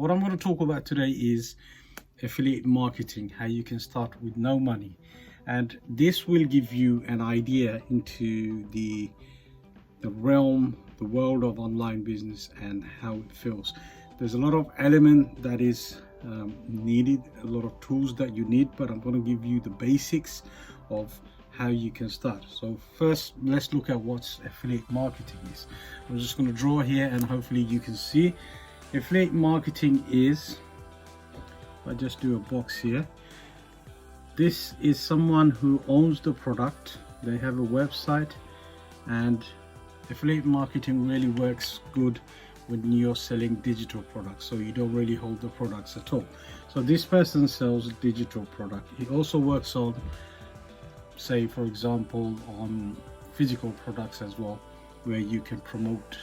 What I'm going to talk about today is affiliate marketing, how you can start with no money. And this will give you an idea into the realm, the world of online business and how it feels. There's a lot of element that is needed, a lot of tools that you need, but I'm going to give you the basics of how you can start. So first, let's look at what affiliate marketing is. I'm just going to draw here and hopefully you can see. Affiliate marketing is, I just do a box here. This is someone who owns the product. They have a website, and affiliate marketing really works good when you're selling digital products, so you don't really hold the products at all. So this person sells a digital product. He also works on, say for example, on physical products as well, where you can promote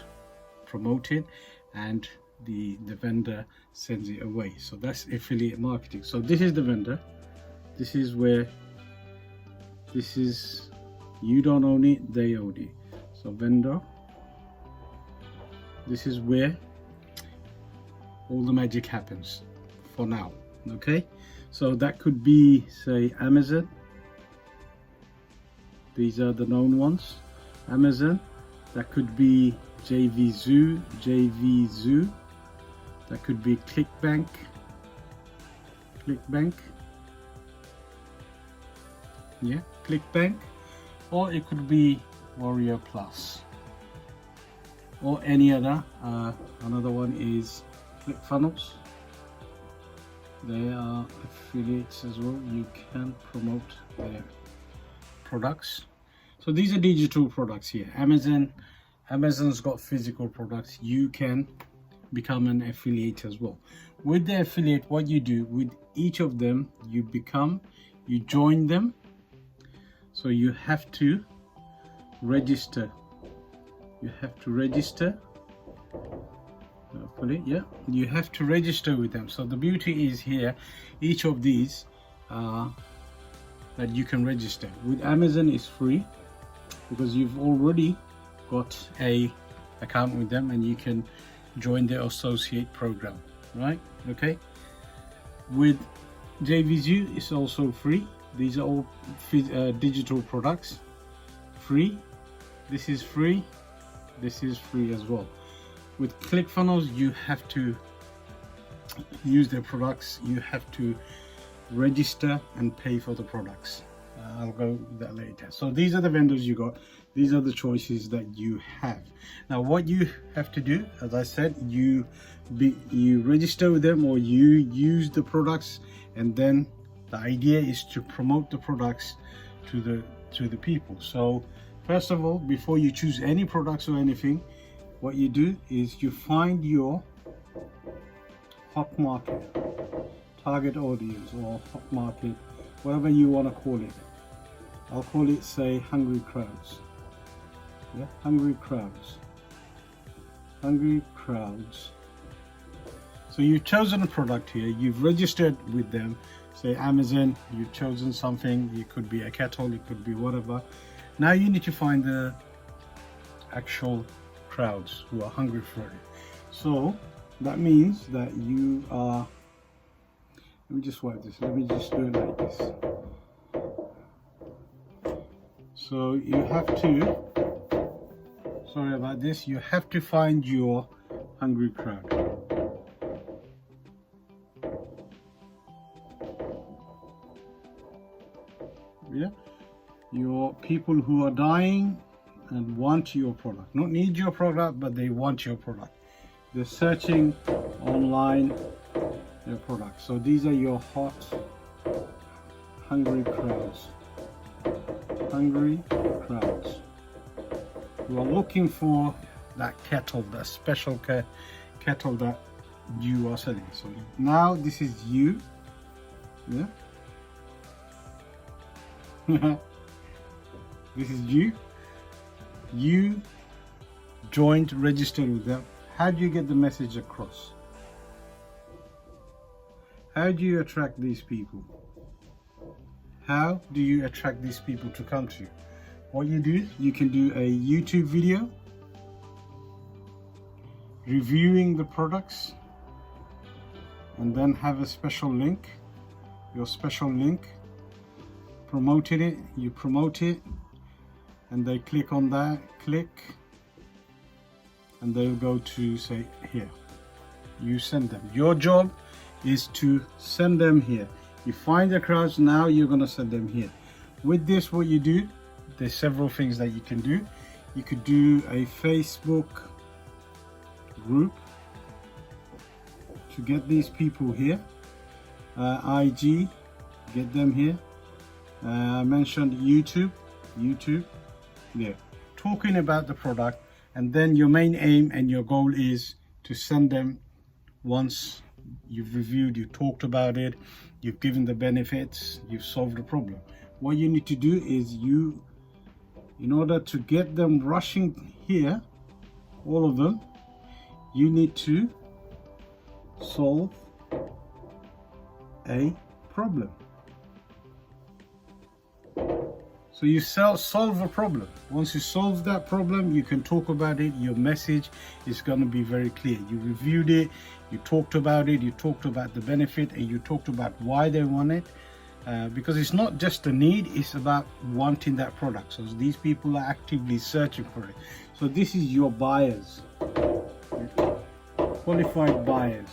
it and the vendor sends it away. So that's affiliate marketing. So this is the vendor, this is where, this is, you don't own it, they own it. So vendor, this is where all the magic happens for now. Okay, so that could be, say, Amazon. These are the known ones. Amazon. That could be JVZoo. That could be ClickBank. Yeah, ClickBank. Or it could be Warrior Plus. Or any other. Another one is ClickFunnels. They are affiliates as well. You can promote their products. So these are digital products here. Amazon's got physical products. You can become an affiliate as well. With the affiliate, what you do with each of them, you join them. So you have to register. You have to register. Yeah, you have to register with them. So the beauty is here, each of these that you can register. With Amazon is free because you've already got a account with them and you can join their associate program, right? Okay. With JVZoo, it's also free. These are all digital products, free. This is free. This is free as well. With ClickFunnels, you have to use their products. You have to register and pay for the products. I'll go with that later. So these are the vendors you got. These are the choices that you have. Now what you have to do, as I said, you register with them or you use the products, and then the idea is to promote the products to the people. So first of all, before you choose any products or anything, what you do is you find your hot market, target audience, or hot market, whatever you want to call it. I'll call it, say, hungry crowds. Yeah, hungry crowds. So you've chosen a product here, you've registered with them, say Amazon, you've chosen something, it could be a kettle, it could be whatever. Now you need to find the actual crowds who are hungry for it. So that means that you are, let me just wipe this, let me just do it like this. So you have to, sorry about this, you have to find your hungry crowd. Yeah, your people who are dying and want your product, not need your product, but they want your product. They're searching online their product. So these are your hot, hungry crowds. Hungry crowds who are looking for that kettle, that special kettle that you are selling. So now this is you. Yeah. This is you. You joined, registered with them. How do you get the message across? How do you attract these people? How do you attract these people to come to you? What you do, you can do a YouTube video reviewing the products, and then have a special link, your special link, promoted it, you promote it, and they click on that, click, and they'll go to say here, you send them. Your job is to send them here. You find the crowds, now you're going to send them here. With this, what you do, there's several things that you can do. You could do a Facebook group to get these people here. IG, get them here. I mentioned YouTube, yeah, talking about the product, and then your main aim and your goal is to send them. Once you've reviewed, you talked about it, you've given the benefits, you've solved the problem. What you need to do is in order to get them rushing here, all of them, you need to solve a problem. So you solve a problem. Once you solve that problem, you can talk about it. Your message is going to be very clear. You reviewed it, you talked about it, you talked about the benefit, and you talked about why they want it. Because it's not just a need, it's about wanting that product. So these people are actively searching for it. So this is your buyers, qualified buyers.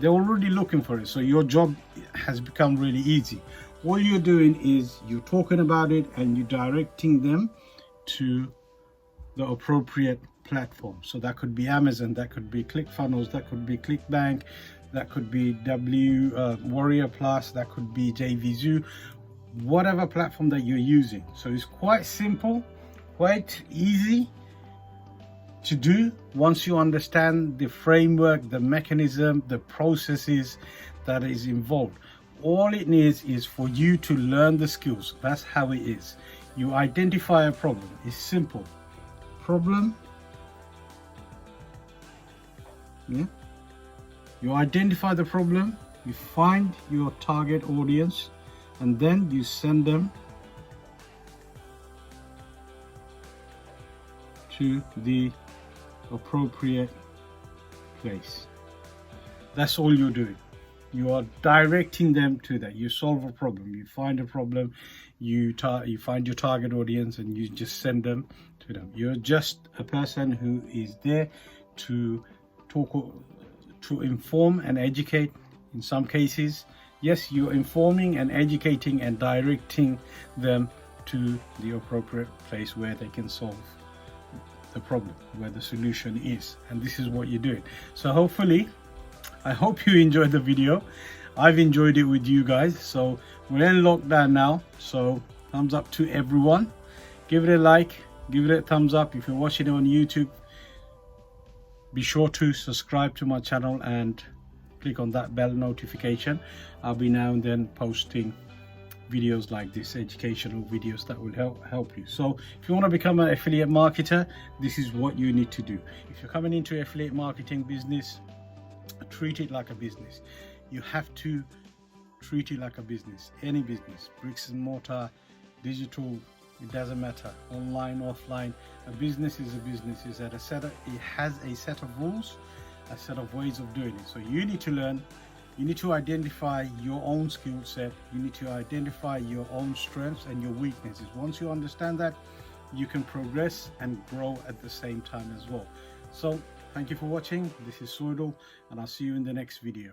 They're already looking for it. So your job has become really easy. All you're doing is you're talking about it and you're directing them to the appropriate platform. So that could be Amazon, that could be ClickFunnels, that could be ClickBank, that could be Warrior Plus, that could be JVZoo, whatever platform that you're using. So it's quite simple, quite easy to do once you understand the framework, the mechanism, the processes that is involved. All it needs is for you to learn the skills. That's how it is. You identify a problem. It's simple. Problem. Yeah. You identify the problem. You find your target audience, and then you send them to the appropriate place. That's all you're doing. You are directing them to that. You solve a problem, you find a problem, you find your target audience, and you just send them to them. You're just a person who is there to talk, to inform and educate. In some cases, yes, you're informing and educating and directing them to the appropriate place where they can solve the problem, where the solution is. And this is what you're doing. So hopefully, I hope you enjoyed the video. I've enjoyed it with you guys. So we're in lockdown now, so thumbs up to everyone. Give it a like, give it a thumbs up. If you're watching it on YouTube, be sure to subscribe to my channel and click on that bell notification. I'll be now and then posting videos like this, educational videos that will help you. So if you want to become an affiliate marketer, this is what you need to do. If you're coming into affiliate marketing business, treat it like a business. You have to treat it like a business. Any business, bricks and mortar, digital, it doesn't matter, online, offline. A business is a business. It has a set of rules, a set of ways of doing it. So you need to learn. You need to identify your own skill set. You need to identify your own strengths and your weaknesses. Once you understand that, you can progress and grow at the same time as well. So thank you for watching. This is Soidal, and I'll see you in the next video.